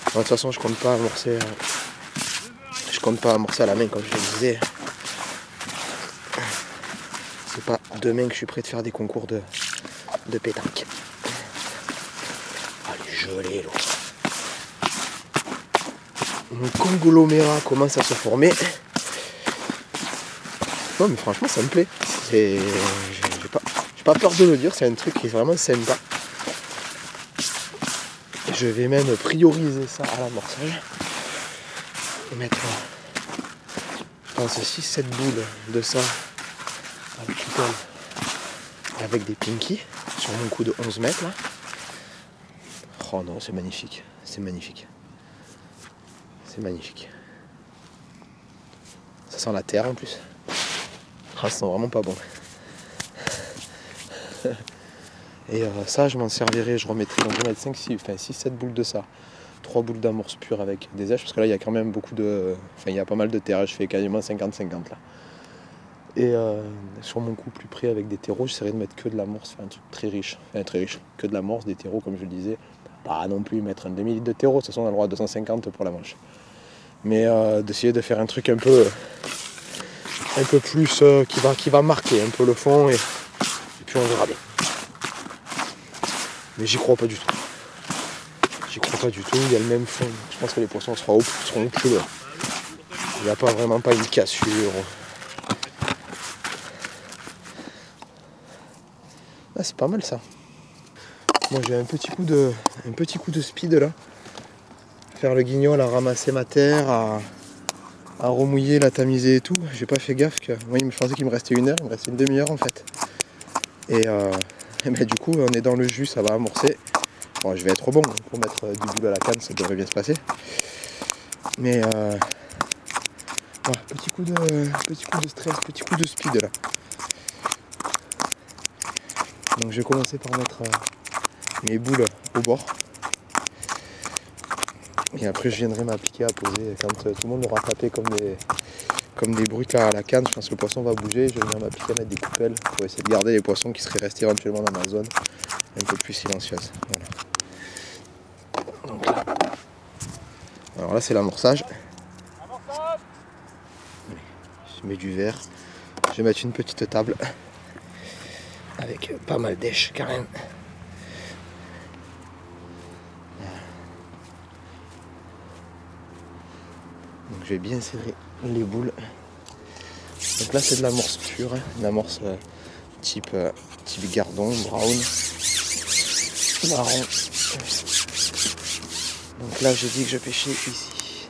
Speaker 1: De toute façon, je compte pas amorcer. Je compte pas amorcer à la main, comme je le disais. C'est pas demain que je suis prêt de faire des concours de pétanque. Ah, elle est gelée, l'eau. Mon conglomérat commence à se former. Non, mais franchement, ça me plaît. J'ai pas peur de le dire, c'est un truc qui est vraiment sympa. Je vais même prioriser ça à l'amorçage. Et mettre, je pense, 6-7 boules de ça à la coupole avec des pinkies sur mon coup de 11 mètres là. Oh non, c'est magnifique. C'est magnifique. C'est magnifique. Ça sent la terre en plus. Ah, ça sent vraiment pas bon. Et ça, je m'en servirai, je remettrai, donc je vais mettre 6-7 boules de ça. 3 boules d'amorce pure avec des èches, parce que là, il y a quand même beaucoup de... Enfin, il y a pas mal de terre, je fais quasiment 50-50 là. Et sur mon coup plus près avec des terreaux, j'essaierai de mettre que de l'amorce, faire un truc très riche, que de l'amorce, des terreaux comme je le disais. Pas non plus mettre un demi-litre de terreau, de toute façon on a le droit à 250 pour la manche. Mais d'essayer de faire un truc un peu plus qui va marquer un peu le fond et puis on verra bien. Mais j'y crois pas du tout. J'y crois pas du tout, il y a le même fond. Je pense que les poissons seront plus loin. Il n'y a vraiment pas une cassure. Ah, c'est pas mal ça. Moi j'ai un petit coup de speed là. Faire le guignol, à ramasser ma terre, à remouiller, la tamiser et tout. J'ai pas fait gaffe que. Moi je pensais qu'il me restait 1 heure, il me restait une demi-heure en fait. Et ben, du coup on est dans le jus, ça va amorcer. Bon, je vais être bon pour mettre du boule à la canne, ça devrait bien se passer. Mais voilà, petit coup de stress, petit coup de speed là. Donc je vais commencer par mettre mes boules au bord. Et après je viendrai m'appliquer à poser quand tout le monde aura tapé comme des brutes là à la canne. Je pense que le poisson va bouger. Je vais venir m'appliquer à mettre des coupelles pour essayer de garder les poissons qui seraient restés éventuellement dans ma zone un peu plus silencieuse. Voilà. Donc là. Alors là c'est l'amorçage. Je mets du verre. Je vais mettre une petite table avec pas mal d'èches quand même. Donc je vais bien serrer les boules. Donc là c'est de l'amorce pure, hein. Une amorce type gardon, brown, marron. Donc là j'ai dit que je pêchais ici.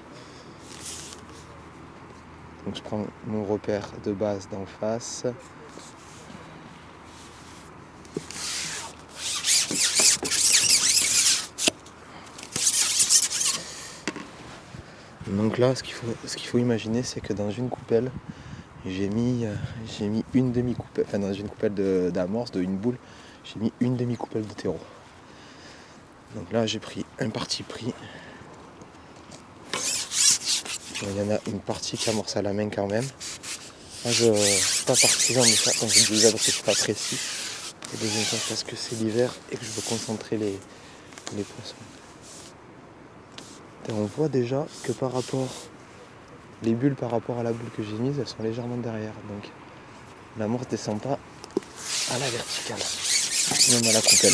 Speaker 1: Donc je prends mon repère de base d'en face. Donc là, ce qu'il faut imaginer, c'est que dans une coupelle, j'ai mis une demi-coupelle, enfin dans une coupelle d'amorce, une boule, j'ai mis une demi-coupelle de terreau. Donc là, j'ai pris un parti pris. Il y en a une partie qui amorce à la main quand même. Là, je ne suis pas partisan de ça, comme je vous disais, parce que je ne suis pas précis. Et deuxième chose, parce que c'est l'hiver et que je veux concentrer les poissons. Et on voit déjà que les bulles par rapport à la boule que j'ai mise, elles sont légèrement derrière. Donc l'amorce ne descend pas à la verticale, même à la coupelle.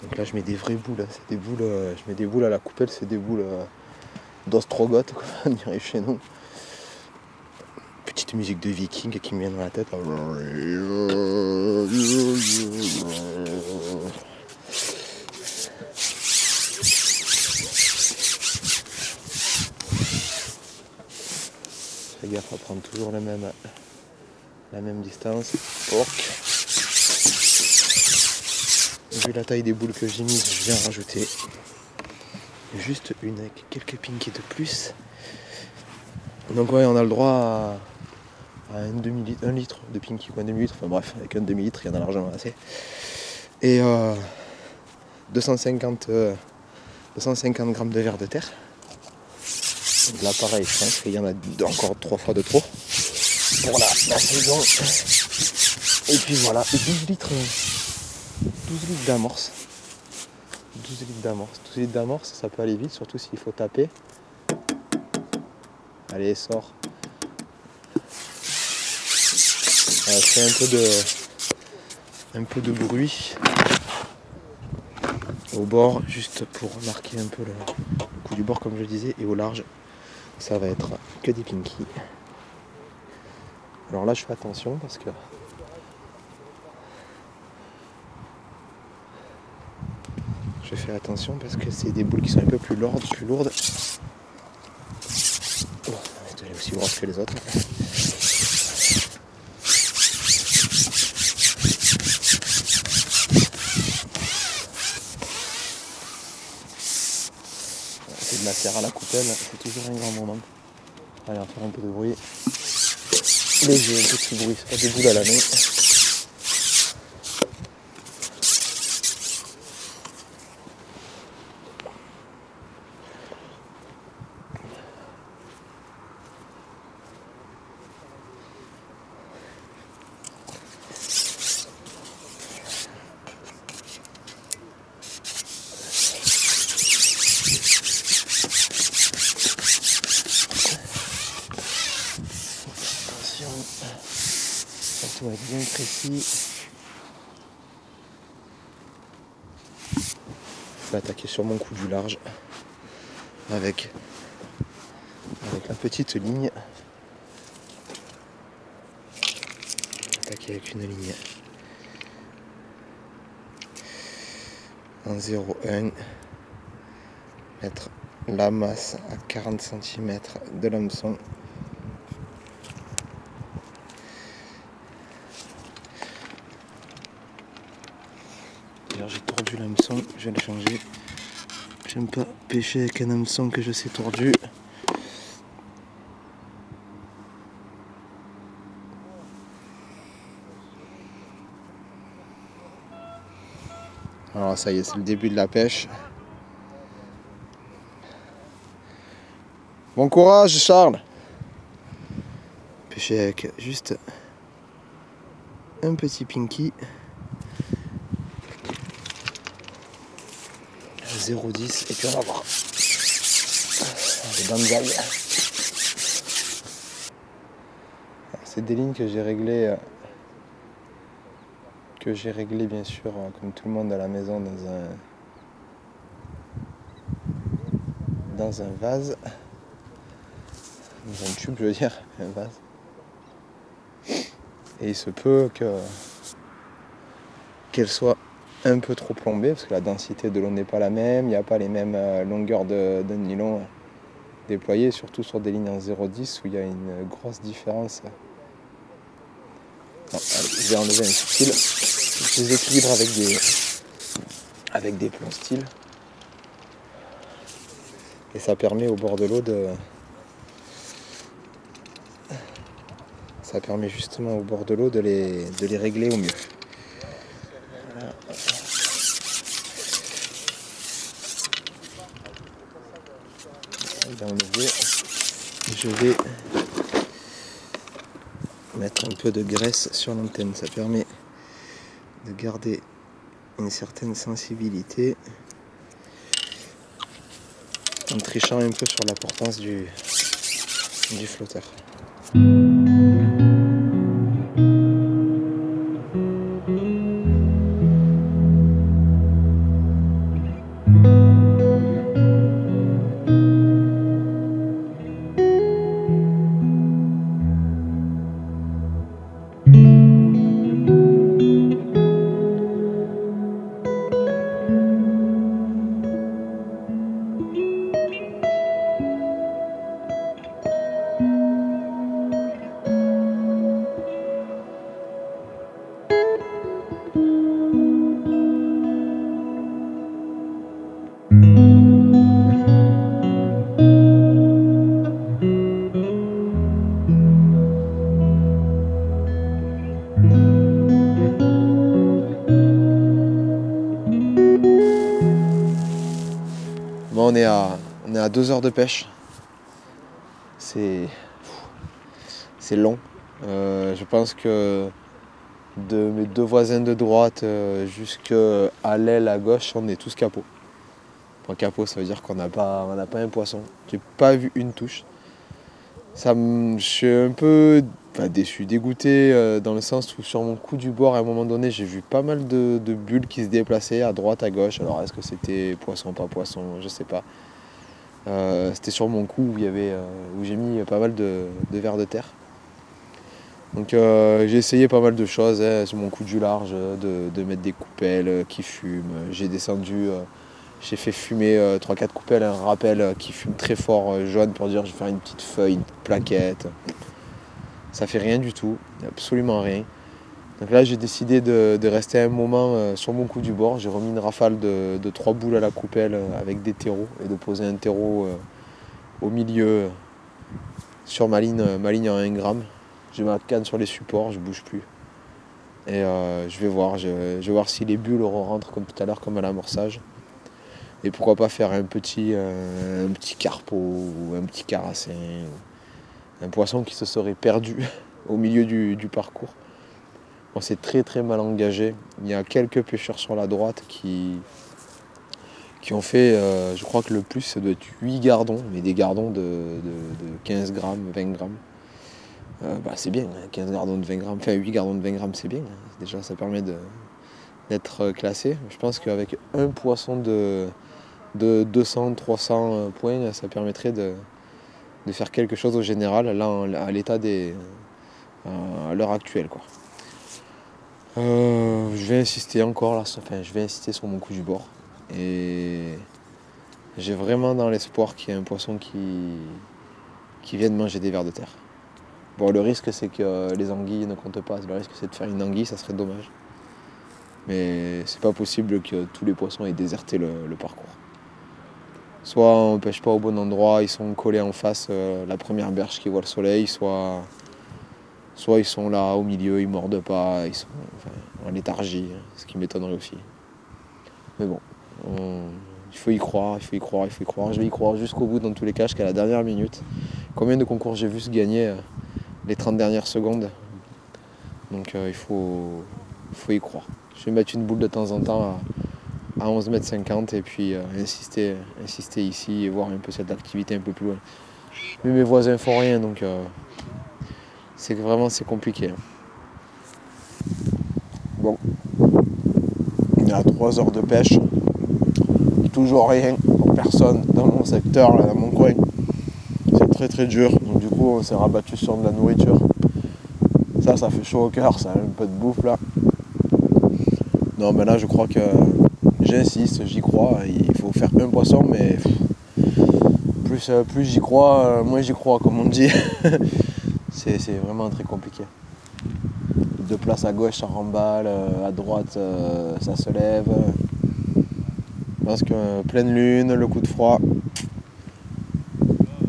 Speaker 1: Donc là je mets des vraies boules, c'est des boules, je mets des boules à la coupelle, c'est des boules d'ostrogoth, comme on dirait chez nous. Petite musique de viking qui me vient dans la tête. Fais gaffe à prendre toujours la même distance. Vu la taille des boules que j'ai mises, je viens rajouter juste une avec quelques pinkies de plus. Donc ouais, on a le droit à un litre de pinky ou un demi-litre, enfin bref, avec un demi-litre, il y en a largement assez. Et 250 grammes de verre de terre. Donc là pareil, je pense qu'il y en a encore 3 fois de trop. Voilà, la saison. Et puis voilà, 12 litres d'amorce. 12 litres d'amorce, ça peut aller vite, surtout s'il faut taper. Allez, sors. Je fais un peu de bruit au bord, juste pour marquer un peu le coup du bord, comme je le disais, et au large, ça va être que des pinkies. Alors là, je fais attention parce que c'est des boules qui sont un peu plus lourdes. Bon, elle est aussi grosse que les autres. C'est de la terre à la coupelle, c'est toujours un grand moment. Allez, on va faire un peu de bruit. Léger, un petit bruit, c'est pas des boules à la main. Ça doit être bien précis. Je vais attaquer sur mon coup du large avec la petite ligne. Attaquer avec une ligne en 0,1. Mettre la masse à 40 cm de l'hameçon. J'ai tordu l'hameçon, je vais le changer. J'aime pas pêcher avec un hameçon que je sais tordu. Alors ça y est, c'est le début de la pêche. Bon courage Charles. Pêcher avec juste un petit pinky. 0,10 et puis on va voir. Les banzai. C'est des lignes que j'ai réglées bien sûr comme tout le monde à la maison dans un vase. Dans un tube je veux dire, un vase. Et il se peut qu'elle soit un peu trop plombée parce que la densité de l'eau n'est pas la même, il n'y a pas les mêmes longueurs de nylon déployées, surtout sur des lignes en 0,10 où il y a une grosse différence. Non, allez, je vais enlever un subtil, je les équilibre avec des plombs styles et ça permet au bord de l'eau ça permet justement au bord de l'eau de les régler au mieux. Voilà. Enlever. Je vais mettre un peu de graisse sur l'antenne, ça permet de garder une certaine sensibilité en trichant un peu sur la portance du flotteur. Bon, on est à 2 heures de pêche. C'est long. Je pense que de mes deux voisins de droite jusqu'à l'aile à gauche, on est tous capots. Enfin, capot, ça veut dire qu'on n'a pas un poisson. J'ai pas vu une touche. Je suis un peu déçu, dégoûté dans le sens où sur mon coup du bord, à un moment donné, j'ai vu pas mal de bulles qui se déplaçaient à droite, à gauche. Alors est-ce que c'était poisson, pas poisson, je sais pas. C'était sur mon coup où j'ai mis pas mal de vers de terre. Donc j'ai essayé pas mal de choses sur mon coup du large, de mettre des coupelles qui fument. J'ai descendu, j'ai fait fumer 3-4 coupelles, un rappel qui fume très fort jaune pour dire je vais faire une petite feuille, une plaquette. Ça fait rien du tout, absolument rien. Donc là j'ai décidé de rester un moment sur mon coup du bord. J'ai remis une rafale de 3 boules à la coupelle avec des terreaux et de poser un terreau au milieu sur ma ligne en 1 gramme. J'ai ma canne sur les supports, je bouge plus. Et je vais voir si les bulles rentrent comme tout à l'heure, comme à l'amorçage. Et pourquoi pas faire un petit carpo ou un petit carassin, un poisson qui se serait perdu au milieu du parcours. Bon, c'est très très mal engagé. Il y a quelques pêcheurs sur la droite qui ont fait, je crois que le plus, ça doit être 8 gardons, mais des gardons de 15 grammes, 20 grammes. C'est bien, 15 gardons de 20 grammes, enfin 8 gardons de 20 grammes, c'est bien. Déjà, ça permet d'être classé. Je pense qu'avec un poisson de 200, 300 points, ça permettrait de faire quelque chose au général, là, à l'état à l'heure actuelle, quoi. Je vais insister encore là, je vais insister sur mon coup du bord. Et j'ai vraiment dans l'espoir qu'il y ait un poisson qui vienne manger des vers de terre. Bon, le risque c'est que les anguilles ne comptent pas. Le risque c'est de faire une anguille, ça serait dommage. Mais c'est pas possible que tous les poissons aient déserté le parcours. Soit on pêche pas au bon endroit, ils sont collés en face, la première berge qui voit le soleil, soit ils sont là au milieu, ils mordent pas, ils sont en léthargie, ce qui m'étonnerait aussi. Mais bon, il faut y croire. Je vais y croire jusqu'au bout dans tous les cas, jusqu'à la dernière minute. Combien de concours j'ai vu se gagner les 30 dernières secondes. Donc il faut y croire. Je vais mettre une boule de temps en temps à 11,50 m et puis insister ici et voir un peu cette activité un peu plus loin. Mais mes voisins font rien, donc c'est compliqué. Bon, il y a 3 heures de pêche, toujours rien, personne dans mon secteur, là, dans mon coin. C'est très très dur, donc du coup on s'est rabattu sur de la nourriture. Ça fait chaud au cœur, ça a un peu de bouffe là. Non mais là je crois que j'insiste, j'y crois, il faut faire un poisson, mais plus j'y crois, moins j'y crois, comme on dit. C'est vraiment très compliqué. De place à gauche ça remballe, à droite ça se lève. Parce que pleine lune, le coup de froid,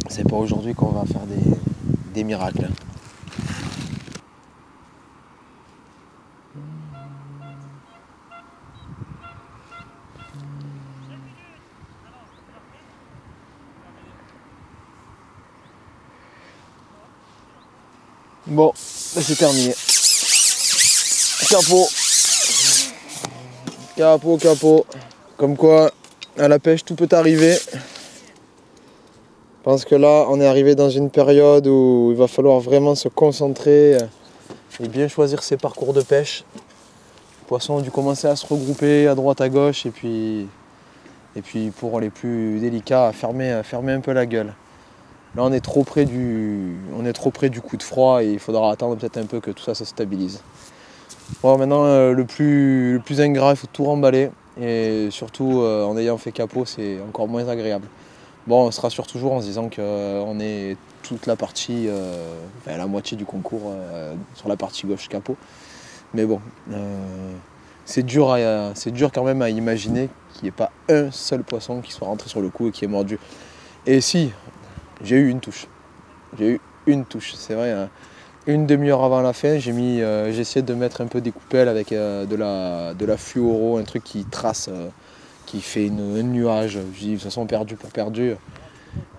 Speaker 1: c'est pas aujourd'hui qu'on va faire des miracles. Bon, c'est terminé. Capot. Comme quoi, à la pêche, tout peut arriver. Je pense que là, on est arrivé dans une période où il va falloir vraiment se concentrer et bien choisir ses parcours de pêche. Les poissons ont dû commencer à se regrouper à droite, à gauche, et puis pour les plus délicats, à fermer un peu la gueule. Là, on est trop près du coup de froid et il faudra attendre peut-être un peu que tout ça se stabilise. Bon, maintenant, le plus ingrat, il faut tout remballer. Et surtout, en ayant fait capot, c'est encore moins agréable. Bon, on se rassure toujours en se disant qu'on est toute la partie, la moitié du concours sur la partie gauche capot. Mais bon, c'est dur quand même à imaginer qu'il n'y ait pas un seul poisson qui soit rentré sur le coup et qui est mordu. Et si, j'ai eu une touche. C'est vrai, hein. Une demi-heure avant la fin, j'ai essayé de mettre un peu des coupelles avec de la fluoro, un truc qui trace, qui fait un nuage. Je dis de toute façon perdu pour perdu.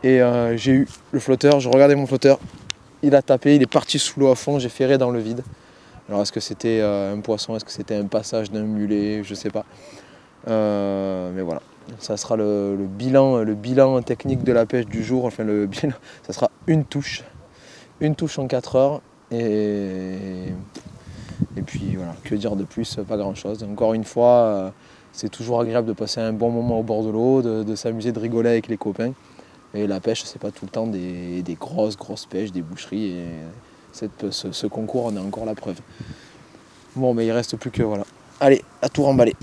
Speaker 1: Et j'ai eu le flotteur, je regardais mon flotteur, il a tapé, il est parti sous l'eau à fond, j'ai ferré dans le vide. Alors est-ce que c'était un poisson, est-ce que c'était un passage d'un mulet, je sais pas. Mais voilà, ça sera le bilan technique de la pêche du jour, enfin le bilan, ça sera une touche en 4 heures. Et puis voilà, que dire de plus, pas grand chose. Encore une fois, c'est toujours agréable de passer un bon moment au bord de l'eau, de s'amuser, de rigoler avec les copains. Et la pêche, c'est pas tout le temps des grosses pêches, des boucheries. Et ce concours en est encore la preuve. Bon, mais il reste plus que voilà. Allez, à tout remballer.